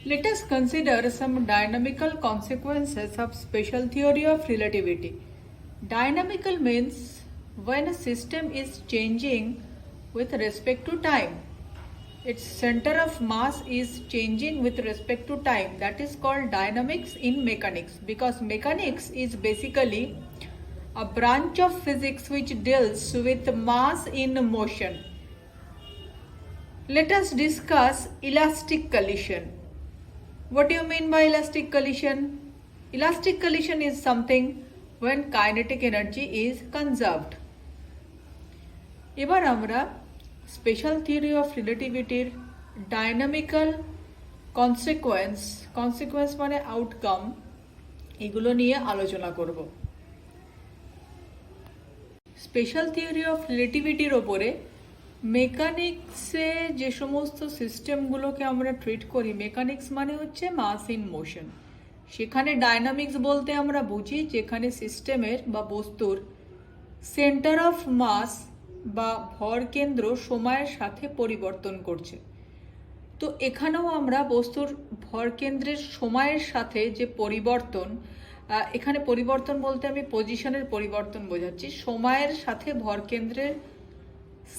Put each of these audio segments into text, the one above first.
Let us consider some dynamical consequences of special theory of relativity. Dynamical means when a system is changing with respect to time. Its center of mass is changing with respect to time. That is called dynamics in mechanics, because mechanics is basically a branch of physics which deals with mass in motion. Let us discuss elastic collision. What do you mean by elastic collision? Elastic collision is something when kinetic energy is conserved. এবার আমরা special theory of রিলেটিভিটির dynamical consequence মানে outcome, এগুলো নিয়ে আলোচনা করব। Special theory of রিলেটিভিটির ওপরে মেকানিক্সে যে সমস্ত সিস্টেমগুলোকে আমরা ট্রিট করি, মেকানিক্স মানে হচ্ছে মাস ইন মোশন। সেখানে ডায়নামিক্স বলতে আমরা বুঝি যেখানে সিস্টেমের বা বস্তুর সেন্টার অফ মাস বা ভর কেন্দ্র সময়ের সাথে পরিবর্তন করছে। তো এখানেও আমরা বস্তুর ভর কেন্দ্রের সময়ের সাথে যে পরিবর্তন, এখানে পরিবর্তন বলতে আমি পজিশনের পরিবর্তন বোঝাচ্ছি, সময়ের সাথে ভর কেন্দ্রের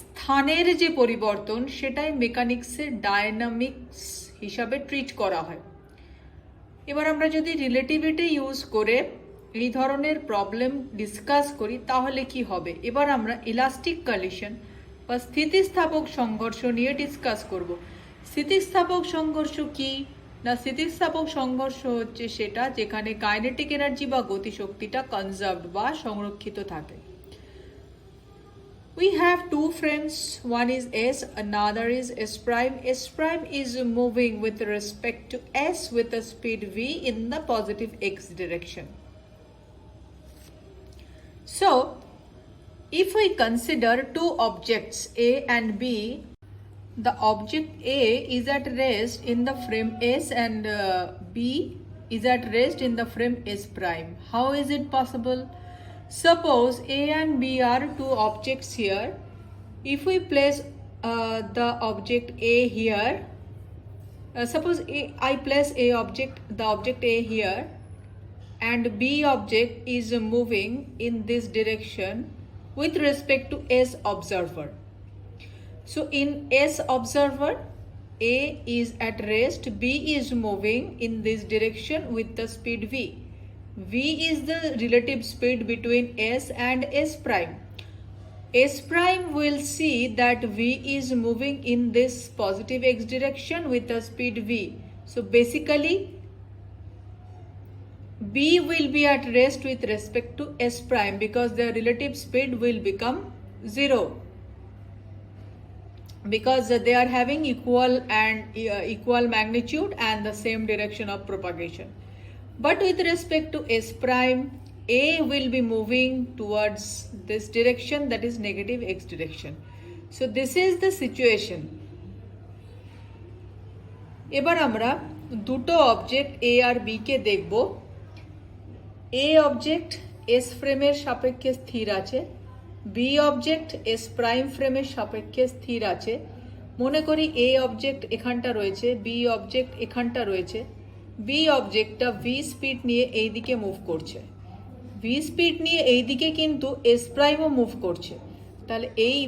স্থানের যে পরিবর্তন, সেটাই মেকানিক্সের ডায়নামিক্স হিসাবে ট্রিট করা হয়। এবার আমরা যদি রিলেটিভিটি ইউজ করে এই ধরনের প্রবলেম ডিসকাস করি তাহলে কি হবে। এবার আমরা ইলাস্টিক কলিশন বা স্থিতিস্থাপক সংঘর্ষ নিয়ে ডিসকাস করব। স্থিতিস্থাপক সংঘর্ষ কি না, স্থিতিস্থাপক সংঘর্ষ হচ্ছে সেটা যেখানে কাইনেটিক এনার্জি বা গতিশক্তিটা কনজার্ভড বা সংরক্ষিত থাকে। We have two frames, one is S, another is S prime. S prime is moving with respect to S with a speed v in the positive x direction. So, if we consider two objects A and B, the object A is at rest in the frame S and B is at rest in the frame S prime. How is it possible? Suppose A and B are two objects here. If we place the object A here, suppose I place the object A here, and B object is moving in this direction with respect to S observer. So in S observer, A is at rest, B is moving in this direction with the speed v. V is the relative speed between S and S prime. S prime will see that V is moving in this positive x direction with the speed v. So basically, B will be at rest with respect to S prime because their relative speed will become 0, because they are having equal magnitude and the same direction of propagation. But with respect to S prime, A will be moving towards this direction, that is negative x direction. So this is the situation. এবার আমরা দুটো object A R B কে দেখব। A object S ফ্রেমের সাপেক্ষে স্থির আছে, B object S prime ফ্রেমের সাপেক্ষে স্থির আছে। মনে করি A অবজেক্ট এখানটা রয়েছে, B অবজেক্ট এখানটা রয়েছে। B অবজেক্টটা V স্পিড নিয়ে এই দিকে মুভ করছে, V স্পিড নিয়ে এই দিকে কিন্তু S প্রাইমও মুভ করছে। তাহলে এই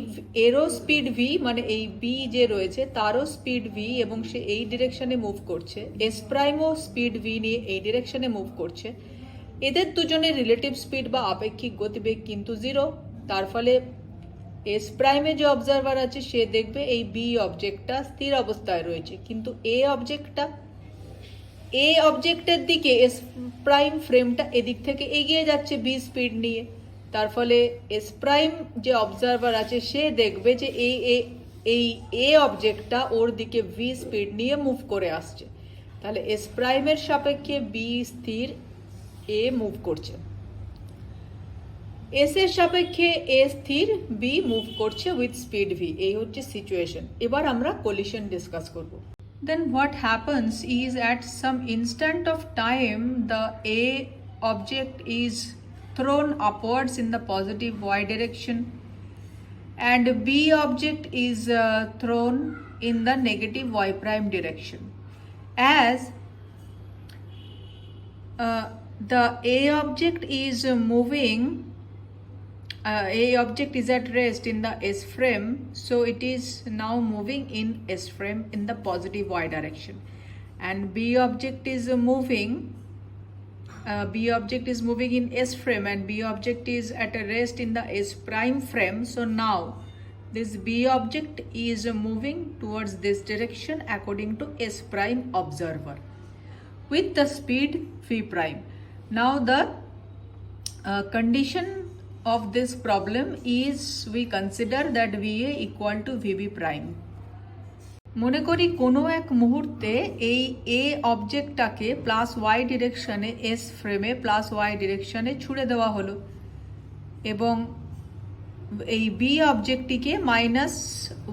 এরও স্পিড V, মানে এই B যে রয়েছে তারও স্পিড V এবং সে এই ডিরেকশনে মুভ করছে, S প্রাইমও স্পিড V নিয়ে এই ডিরেকশনে মুভ করছে। এদের দুজনের রিলেটিভ স্পিড বা আপেক্ষিক গতিবেগ কিন্তু 0। তার ফলে S প্রাইমে যে অবজারভার আছে সে দেখবে এই B অবজেক্টটা স্থির অবস্থায় রয়েছে, কিন্তু A অবজেক্টের দিকে S প্রাইম ফ্রেমটা এদিক থেকে এগিয়ে যাচ্ছে B স্পিড নিয়ে। তার ফলে S প্রাইম যে অবজারভার আছে সে দেখবে যে এই A অবজেক্টটা ওর দিকে V স্পিড নিয়ে মুভ করে আসছে। তাহলে S প্রাইমের সাপেক্ষে B স্থির, A মুভ করছে। S এর সাপেক্ষে A স্থির, B মুভ করছে উইথ স্পিড V। এই হচ্ছে সিচুয়েশন। এবার আমরা কোলিশন ডিসকাস করব। Then what happens is at some instant of time the A object is thrown upwards in the positive y direction and B object is thrown in the negative y prime direction. as the A object is moving, A object is at rest in the S frame, so it is now moving in S frame in the positive y direction, and B object is moving in S frame, and B object is at a rest in the S prime frame. So now this B object is moving towards this direction according to S prime observer with the speed v prime. Now the condition of this problem is we consider that VA equal to VB prime. মনে করি কোনো এক মুহূর্তে এই এ অবজেক্টটাকে plus Y ডিরেকশনে S ফ্রেমে plus Y ডিরেকশনে ছুড়ে দেওয়া হলো এবং এই বি অবজেক্টটিকে মাইনাস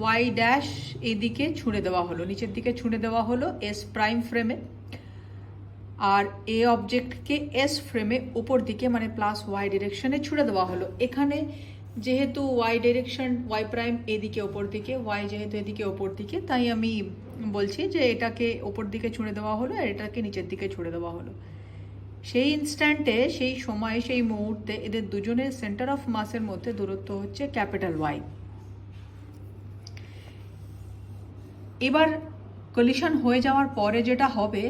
ওয়াই ড্যাশ এদিকে ছুড়ে দেওয়া হলো, নিচের দিকে ছুড়ে দেওয়া হলো এস প্রাইম ফ্রেমে, আর এ অবজেক্টকে এস ফ্রেমে উপর দিকে মানে প্লাস ওয়াই ডিরেকশনে ছুড়ে দেওয়া হলো। এখানে যেহেতু ওয়াই ডিরেকশন ওয়াই প্রাইম এদিকে ওপর দিকে, ওয়াই যেহেতু এদিকে ওপর দিকে, তাই আমি বলছি যে এটাকে ওপর দিকে ছুড়ে দেওয়া হলো আর এটাকে নিচের দিকে ছুড়ে দেওয়া হলো। সেই ইনস্ট্যান্টে, সেই সময়ে, সেই মুহূর্তে এদের দুজনের সেন্টার অফ মাসের মধ্যে দূরত্ব হচ্ছে ক্যাপিটাল ওয়াই। এবার কলিশন হয়ে যাওয়ার পরে যেটা হবে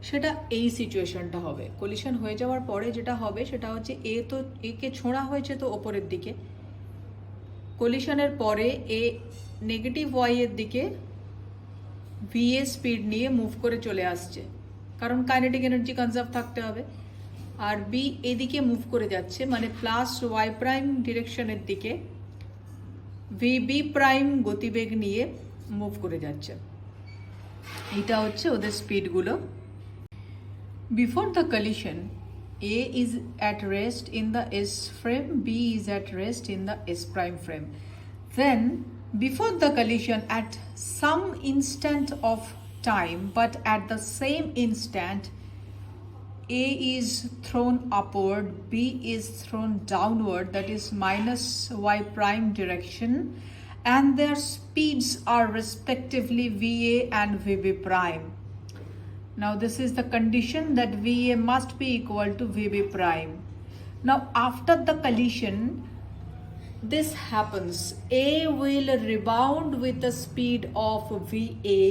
সেটা এই সিচুয়েশনটা হবে। কলিশন হয়ে যাওয়ার পরে যেটা হবে সেটা হচ্ছে একে ছোঁড়া হয়েছে তো ওপরের দিকে, কলিশনের পরে এ নেগেটিভ ওয়াই এর দিকে ভিএ স্পিড নিয়ে মুভ করে চলে আসছে, কারণ কাইনেটিক এনার্জি কনজার্ভ থাকতে হবে, আর বি এদিকে মুভ করে যাচ্ছে মানে প্লাস ওয়াই প্রাইম ডিরেকশনের দিকে ভিবি প্রাইম গতিবেগ নিয়ে মুভ করে যাচ্ছে। এটা হচ্ছে ওদের স্পিডগুলো। Before the collision, A is at rest in the S frame, B is at rest in the S prime frame. Then, before the collision, at some instant of time, but at the same instant, A is thrown upward, B is thrown downward, that is minus Y prime direction, and their speeds are respectively VA and VB prime. Now this is the condition that VA must be equal to VB prime. Now after the collision, this happens. A will rebound with the speed of VA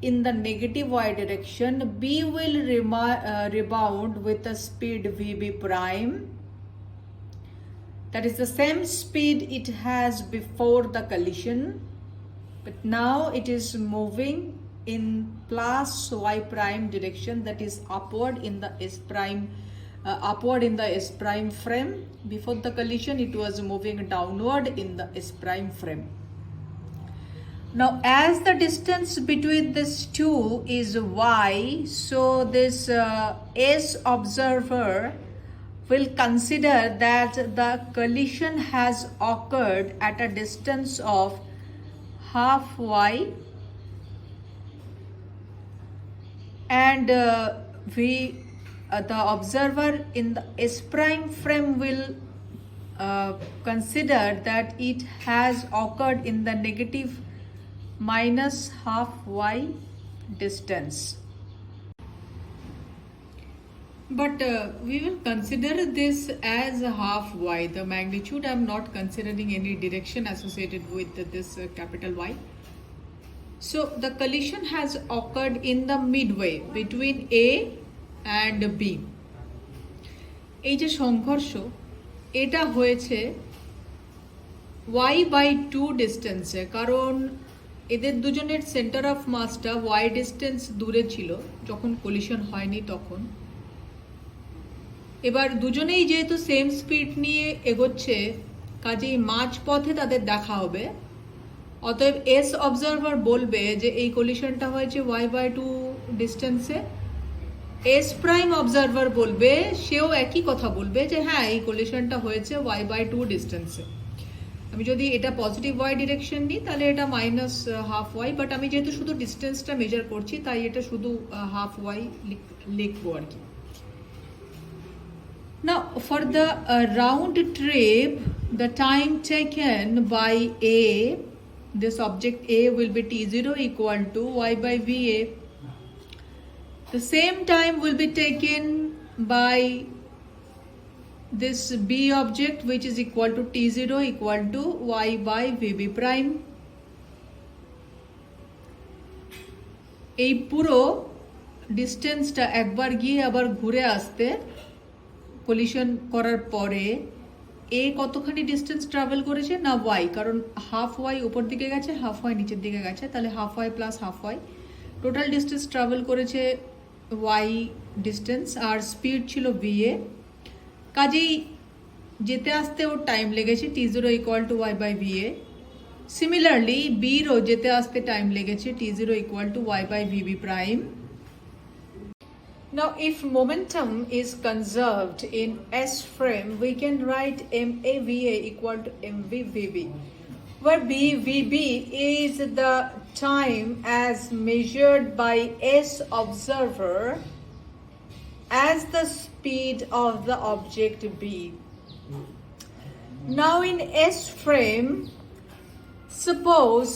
in the negative y direction. B will rebound with the speed VB prime. That is the same speed it has before the collision, but now it is moving in plus y prime direction, that is upward in the S prime frame. Before the collision it was moving downward in the S prime frame. Now as the distance between these two is y, so this S observer will consider that the collision has occurred at a distance of half y, and the observer in the S prime frame will consider that it has occurred in the negative minus half y distance. But we will consider this as half y. The magnitude, I am not considering any direction associated with this capital Y. So the collision has occurred in the midway between A and B. এই যে সংঘর্ষ, এটা হয়েছে y/2 ডিস্টেন্সে, কারণ এদের দুজনের centre of মাসটা y distance দূরে ছিল যখন কলিশন হয়নি তখন। এবার দুজনেই যেহেতু সেম স্পিড নিয়ে এগোচ্ছে, কাজেই মাঝ পথে তাদের দেখা হবে। অতএব এস অবজারভার বলবে যে এই কলিশনটা হয়েছে y/2 ডিস্টেন্সে, এস প্রাইম অবজারভার বলবে, সেও একই কথা বলবে যে হ্যাঁ এই কলিশনটা হয়েছে y/2 ডিস্টেন্সে। আমি যদি এটা পজিটিভ ওয়াই ডিরেকশন নিই তাহলে এটা মাইনাস হাফ ওয়াই, বাট আমি যেহেতু শুধু ডিস্টেন্সটা মেজার করছি তাই এটা শুধু হাফ ওয়াই লিখবো আর কি। Now for the round trip, the time taken by A, this object A will be t0 equal to y/VA The same time will be taken by this B object, which is equal to T0 equal to y by VB prime. এই পুরো ডিস্টেন্সটা একবার গিয়ে আবার ঘুরে আসতে collision করার পরে এ কতখানি ডিস্টেন্স ট্রাভেল করেছে না ওয়াই, কারণ হাফ ওয়াই উপর দিকে গেছে, হাফ ওয়াই নিচের দিকে গেছে, তাহলে half Y plus half Y, total distance travel করেছে ওয়াই ডিস্টেন্স, আর স্পিড ছিল ভিএ, কাজেই যেতে আসতে ওর টাইম লেগেছে T0 equal to Y by VA. Similarly বিরও যেতে আসতে টাইম লেগেছে T0 equal to y by VB prime. Now if momentum is conserved in S frame, we can write MAVA equal to MVVB, where BVB is the time as measured by S observer as the speed of the object B. Now in S frame, suppose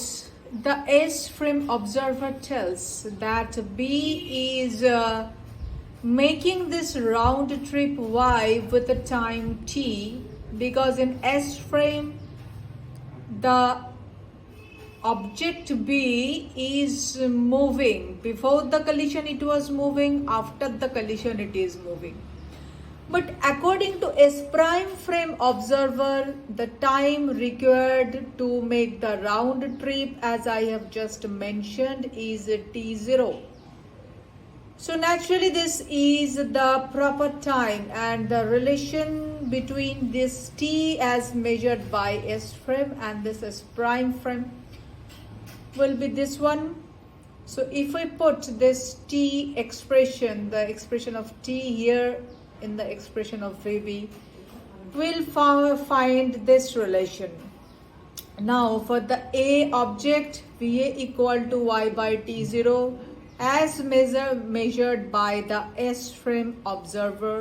the S frame observer tells that B is making this round trip Y with a time T, because in S frame the object B is moving. Before the collision it was moving, after the collision it is moving. But according to S prime frame observer, the time required to make the round trip, as I have just mentioned, is T0. So naturally this is the proper time, and the relation between this T as measured by S frame and this S prime frame will be this one. So if we put this T expression, the expression of T here in the expression of VB, we'll find this relation. Now for the A object, VA equal to y by T0 as measured by the S frame observer.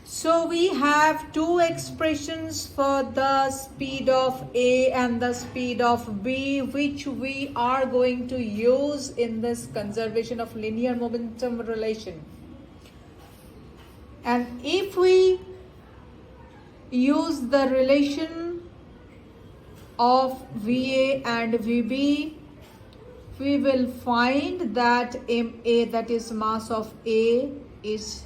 So we have two expressions for the speed of A and the speed of B, which we are going to use in this conservation of linear momentum relation. And if we use the relation of VA and VB, we will find that MA, that is mass of A, is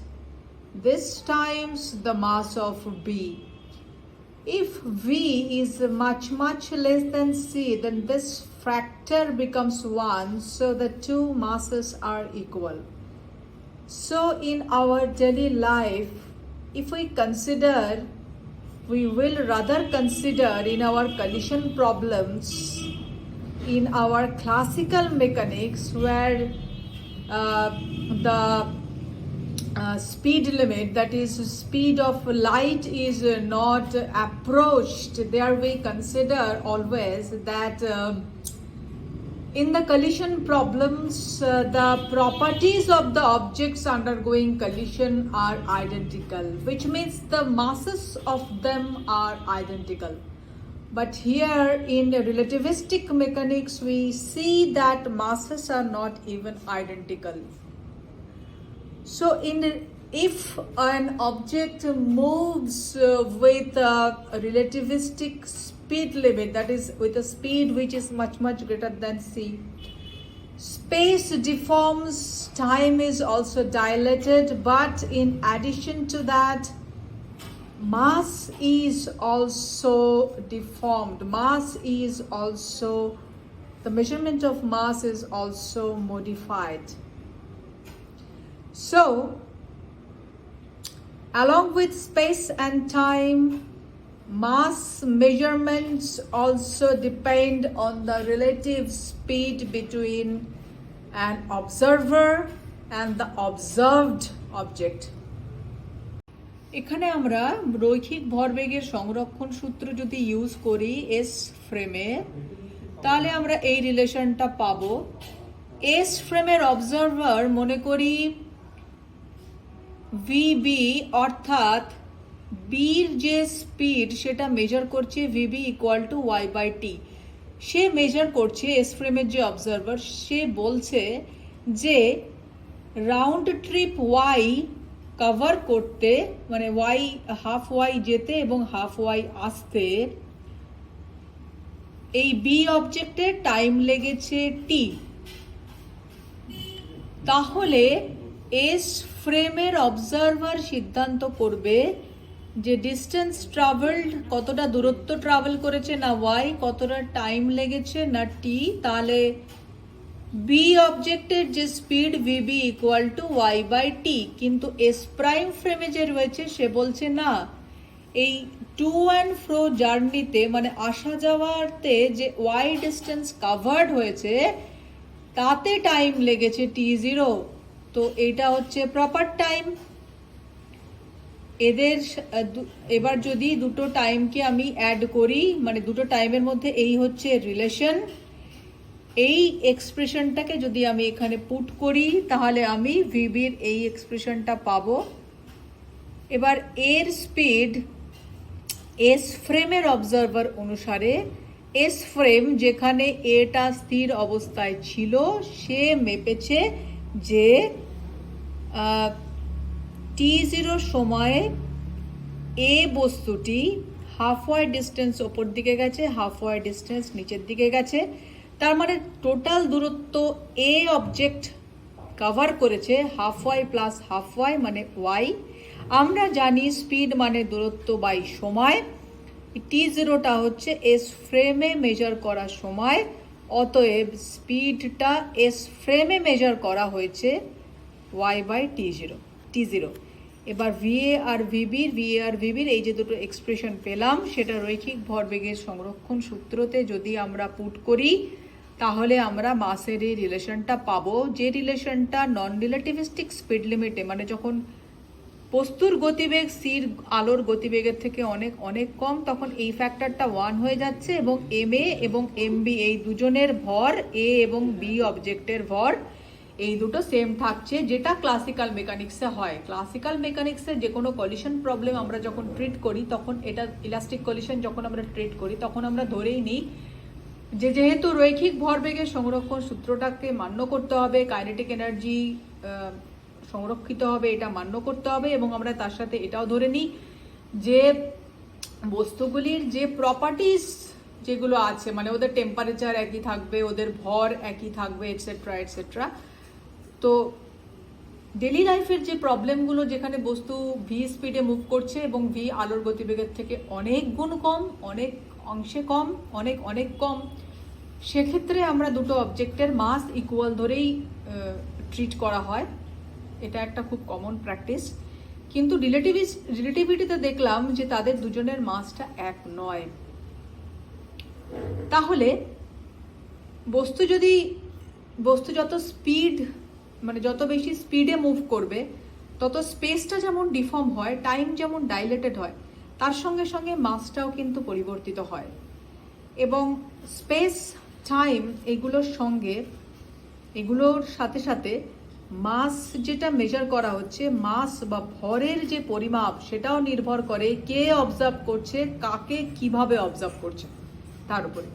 this times the mass of B. If V is much less than C, then this factor becomes 1, so the two masses are equal. So in our daily life, if we consider, we will rather consider in our collision problems, in our classical mechanics, where the speed limit, that is speed of light, is not approached, there we consider always that in the collision problems, the properties of the objects undergoing collision are identical, which means the masses of them are identical. But here in relativistic mechanics, we see that masses are not even identical. So if an object moves with a relativistic speed limit, that is with a speed which is much greater than C, space deforms, time is also dilated, but in addition to that, mass is also deformed. Mass is also, the measurement of mass is also modified. So along with space and time, mass measurements also depend on the relative speed between an observer and the observed object. এখানে আমরা রৈখিক ভরবেগের সংরক্ষণ সূত্র যদি use করি S ফ্রেমে, তাহলে আমরা এই রিলেশনটা পাবো। এস ফ্রেমের অবজারভার মনে করি ভিবি, অর্থাৎ বির যে স্পিড সেটা মেজার করছে VB equal to Y by T. সে মেজার করছে, এস ফ্রেমের যে অবজারভার, সে বলছে যে রাউন্ড ট্রিপ ওয়াই কভার করতে, মানে ওয়াই হাফ ওয়াই যেতে এবং হাফ ওয়াই আসতে এই বি অবজেক্টের টাইম লেগেছে টি। তাহলে এস ফ্রেমের অবজারভার সিদ্ধান্ত করবে যে ডিস্টেন্স ট্রাভেলড, কতটা দূরত্ব ট্রাভেল করেছে, না ওয়াই কতটা টাইম লেগেছে, না টি। তাহলে বি অবজেক্টের যে speed VB equal to Y by T, কিন্তু এস প্রাইম ফ্রেমে যে রয়েছে সে বলছে না, এই টু অ্যান্ড ফ্রো জার্নিতে মানে আসা যাওয়াতে যে ওয়াই ডিস্টেন্স কাভার্ড হয়েছে তাতে টাইম লেগেছে t0। তো এটা হচ্ছে প্রপার টাইম। এদের এবার যদি দুটো টাইমকে আমি অ্যাড করি, মানে দুটো টাইমের মধ্যে এই হচ্ছে রিলেশন, এই এক্সপ্রেশনটাকে যদি আমি এখানে পুট করি তাহলে আমি ভিবির এই এক্সপ্রেশনটা পাবো। এবার এর স্পিড এস ফ্রেমের অবজারভার অনুসারে, এস ফ্রেম যেখানে এটা স্থির অবস্থায় ছিল সে মেপেছে যে t0 সময়ে এ বস্তুটি হাফ ওয়াই ডিস্টেন্স ওপর দিকে গেছে, হাফ ওয়াই ডিস্টেন্স নিচের দিকে গেছে। তার মানে টোটাল দূরত্ব এ অবজেক্ট কভার করেছে half Y plus half Y মানে ওয়াই। আমরা জানি স্পিড মানে দূরত্ব বাই সময়, t0টা হচ্ছে এস ফ্রেমে মেজার করা সময়, অতএব স্পিডটা এস ফ্রেমে মেজার করা হয়েছে ওয়াই বাই t0। এবার ভিএ আর ভিবির এই যে দুটো এক্সপ্রেশন পেলাম সেটা রৈখিক ভরবেগের সংরক্ষণ সূত্রতে যদি আমরা পুট করি তাহলে আমরা মাসের এই রিলেশনটা পাবো, যে রিলেশনটা নন রিলেটিভিস্টিক স্পিড লিমিটে, মানে যখন বস্তুর গতিবেগ স্থির আলোর গতিবেগের থেকে অনেক অনেক কম, তখন এই ফ্যাক্টরটা 1 হয়ে যাচ্ছে এবং এম এ এবং এম বি এই দুজনের ভর, এ এবং বি অবজেক্টের ভর এই দুটো সেম থাকছে, যেটা ক্লাসিক্যাল মেকানিক্সে হয়। ক্লাসিক্যাল মেকানিক্সে যে কোনো কলিশন প্রবলেম আমরা যখন ট্রিট করি তখন এটা ইলাস্টিক কলিশন যখন আমরা ট্রিট করি তখন আমরা ধরেই নিই যে যেহেতু রৈখিক ভরবেগের সংরক্ষণ সূত্রটাকে মান্য করতে হবে, কাইনেটিক এনার্জি সংরক্ষিত হবে এটা মান্য করতে হবে, এবং আমরা তার সাথে এটাও ধরে নিই যে বস্তুগুলির যে প্রপার্টিস যেগুলো আছে, মানে ওদের টেম্পারেচার একই থাকবে, ওদের ভর একই থাকবে, এটসেট্রা এটসেট্রা। তো ডেলি লাইফের যে প্রবলেমগুলো যেখানে বস্তু ভি স্পিডে মুভ করছে এবং ভি আলোর গতিবেগের থেকে অনেক গুণ কম, অনেক অংশে কম, অনেক অনেক কম, সেক্ষেত্রে আমরা দুটো অবজেক্টের মাস ইকুয়াল ধরেই ট্রিট করা হয়। এটা একটা খুব কমন প্র্যাকটিস। কিন্তু রিলেটিভিটিতে দেখলাম যে তাদের দুজনের মাসটা এক নয়। তাহলে বস্তু যত স্পিড, মানে যত বেশি স্পিডে মুভ করবে তত স্পেসটা যেমন ডিফর্ম হয়, টাইম যেমন ডাইলেটেড হয়, তার সঙ্গে সঙ্গে মাসটাও কিন্তু পরিবর্তিত হয়। এবং স্পেস টাইম এগুলোর সাথে সাথে মাস যেটা মেজার করা হচ্ছে, মাস বা ভরের যে পরিমাপ, সেটাও নির্ভর করে কে অবজার্ভ করছে, কাকে কিভাবে অবজার্ভ করছে তার উপরে।